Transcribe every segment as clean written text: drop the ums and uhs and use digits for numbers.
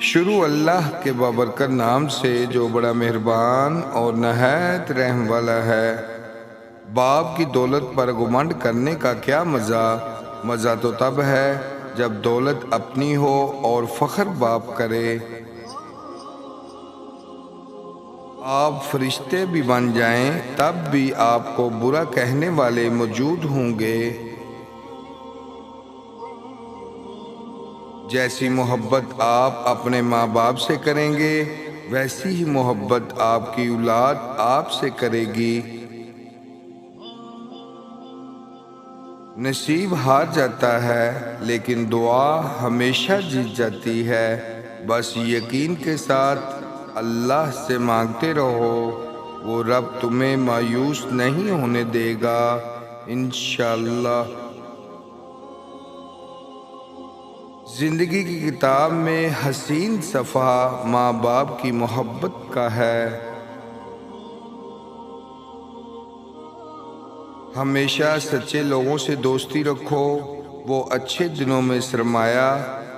شروع اللہ کے بابرکت نام سے جو بڑا مہربان اور نہایت رحم والا ہے۔ باپ کی دولت پر گھمنڈ کرنے کا کیا مزہ؟ مزہ تو تب ہے جب دولت اپنی ہو اور فخر باپ کرے۔ آپ فرشتے بھی بن جائیں تب بھی آپ کو برا کہنے والے موجود ہوں گے۔ جیسی محبت آپ اپنے ماں باپ سے کریں گے ویسی ہی محبت آپ کی اولاد آپ سے کرے گی۔ نصیب ہار جاتا ہے لیکن دعا ہمیشہ جیت جاتی ہے۔ بس یقین کے ساتھ اللہ سے مانگتے رہو، وہ رب تمہیں مایوس نہیں ہونے دے گا انشاءاللہ۔ زندگی کی کتاب میں حسین صفحہ ماں باپ کی محبت کا ہے۔ ہمیشہ سچے لوگوں سے دوستی رکھو، وہ اچھے دنوں میں سرمایہ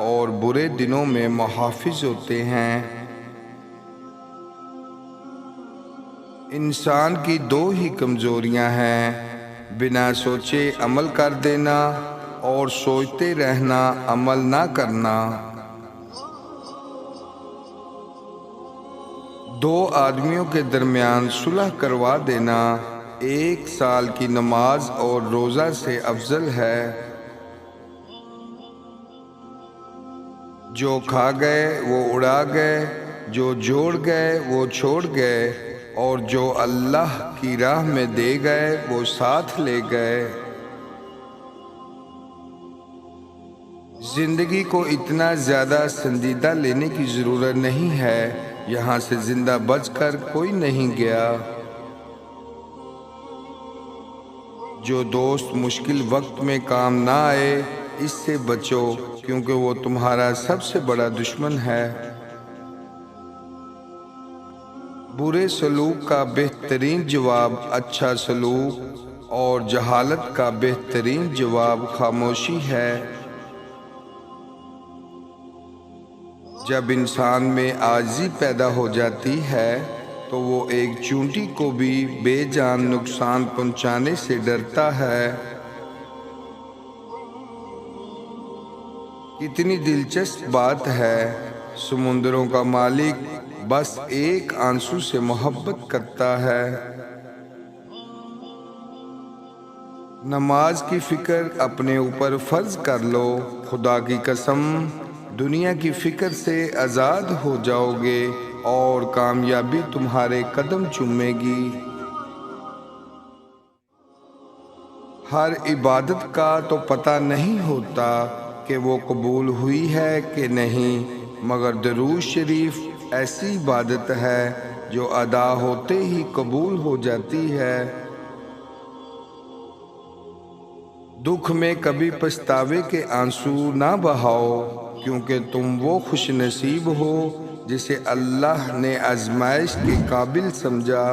اور برے دنوں میں محافظ ہوتے ہیں۔ انسان کی دو ہی کمزوریاں ہیں، بنا سوچے عمل کر دینا اور سوچتے رہنا عمل نہ کرنا۔ دو آدمیوں کے درمیان صلح کروا دینا 1 سال کی نماز اور روزہ سے افضل ہے۔ جو کھا گئے وہ اڑا گئے، جو جوڑ گئے وہ چھوڑ گئے، اور جو اللہ کی راہ میں دے گئے وہ ساتھ لے گئے۔ زندگی کو اتنا زیادہ سنجیدہ لینے کی ضرورت نہیں ہے، یہاں سے زندہ بچ کر کوئی نہیں گیا۔ جو دوست مشکل وقت میں کام نہ آئے اس سے بچو، کیونکہ وہ تمہارا سب سے بڑا دشمن ہے۔ برے سلوک کا بہترین جواب اچھا سلوک، اور جہالت کا بہترین جواب خاموشی ہے۔ جب انسان میں عاجزی پیدا ہو جاتی ہے تو وہ ایک چونٹی کو بھی بے جان نقصان پہنچانے سے ڈرتا ہے۔ کتنی دلچسپ بات ہے، سمندروں کا مالک بس ایک آنسو سے محبت کرتا ہے۔ نماز کی فکر اپنے اوپر فرض کر لو، خدا کی قسم دنیا کی فکر سے آزاد ہو جاؤ گے اور کامیابی تمہارے قدم چومے گی۔ ہر عبادت کا تو پتہ نہیں ہوتا کہ وہ قبول ہوئی ہے کہ نہیں، مگر درود شریف ایسی عبادت ہے جو ادا ہوتے ہی قبول ہو جاتی ہے۔ دکھ میں کبھی پچھتاوے کے آنسو نہ بہاؤ، کیونکہ تم وہ خوش نصیب ہو جسے اللہ نے آزمائش کے قابل سمجھا۔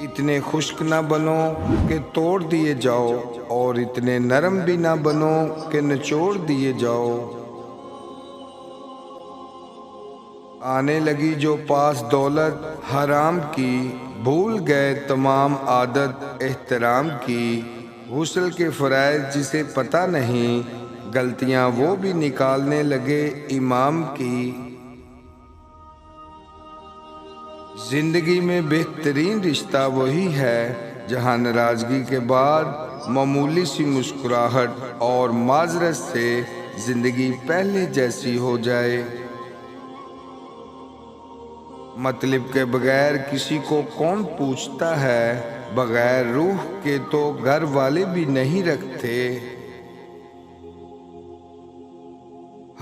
اتنے خشک نہ بنو کہ توڑ دیے جاؤ، اور اتنے نرم بھی نہ بنو کہ نچوڑ دیے جاؤ۔ آنے لگی جو پاس دولت حرام کی، بھول گئے تمام عادت احترام کی۔ غسل کے فرائض جسے پتہ نہیں، غلطیاں وہ بھی نکالنے لگے امام کی۔ زندگی میں بہترین رشتہ وہی ہے جہاں ناراضگی کے بعد معمولی سی مسکراہٹ اور معذرت سے زندگی پہلے جیسی ہو جائے۔ مطلب کے بغیر کسی کو کون پوچھتا ہے، بغیر روح کے تو گھر والے بھی نہیں رکھتے۔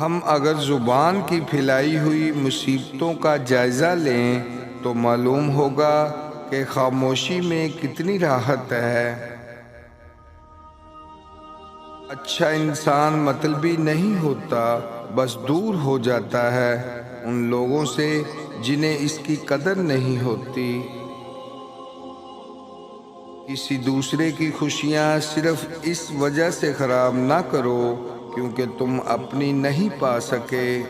ہم اگر زبان کی پھیلائی ہوئی مصیبتوں کا جائزہ لیں تو معلوم ہوگا کہ خاموشی میں کتنی راحت ہے۔ اچھا انسان مطلبی نہیں ہوتا، بس دور ہو جاتا ہے ان لوگوں سے جنہیں اس کی قدر نہیں ہوتی۔ کسی دوسرے کی خوشیاں صرف اس وجہ سے خراب نہ کرو کیونکہ تم اپنی نہیں پا سکے۔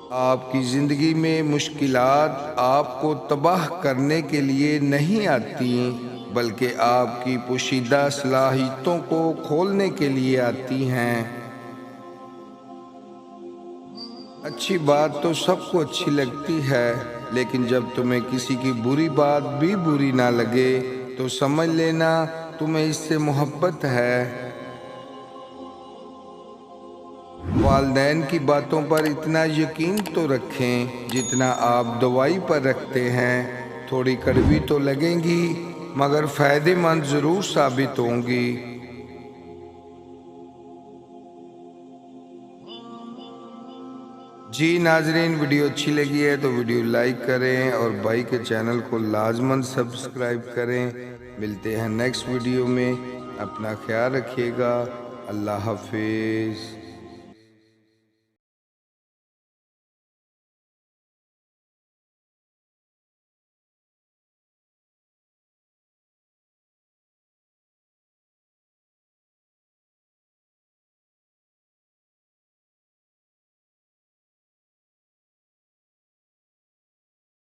آپ کی زندگی میں مشکلات آپ کو تباہ کرنے کے لیے نہیں آتی، بلکہ آپ کی پوشیدہ صلاحیتوں کو کھولنے کے لیے آتی ہیں۔ اچھی بات تو سب کو اچھی لگتی ہے، لیکن جب تمہیں کسی کی بری بات بھی بری نہ لگے تو سمجھ لینا تمہیں اس سے محبت ہے۔ والدین کی باتوں پر اتنا یقین تو رکھیں جتنا آپ دوائی پر رکھتے ہیں۔ تھوڑی کڑوی تو لگیں گی مگر فائدہ مند ضرور ثابت ہوں گی۔ جی ناظرین، ویڈیو اچھی لگی ہے تو ویڈیو لائک کریں اور بھائی کے چینل کو لازماً سبسکرائب کریں۔ ملتے ہیں نیکسٹ ویڈیو میں، اپنا خیال رکھیے گا۔ اللہ حافظ۔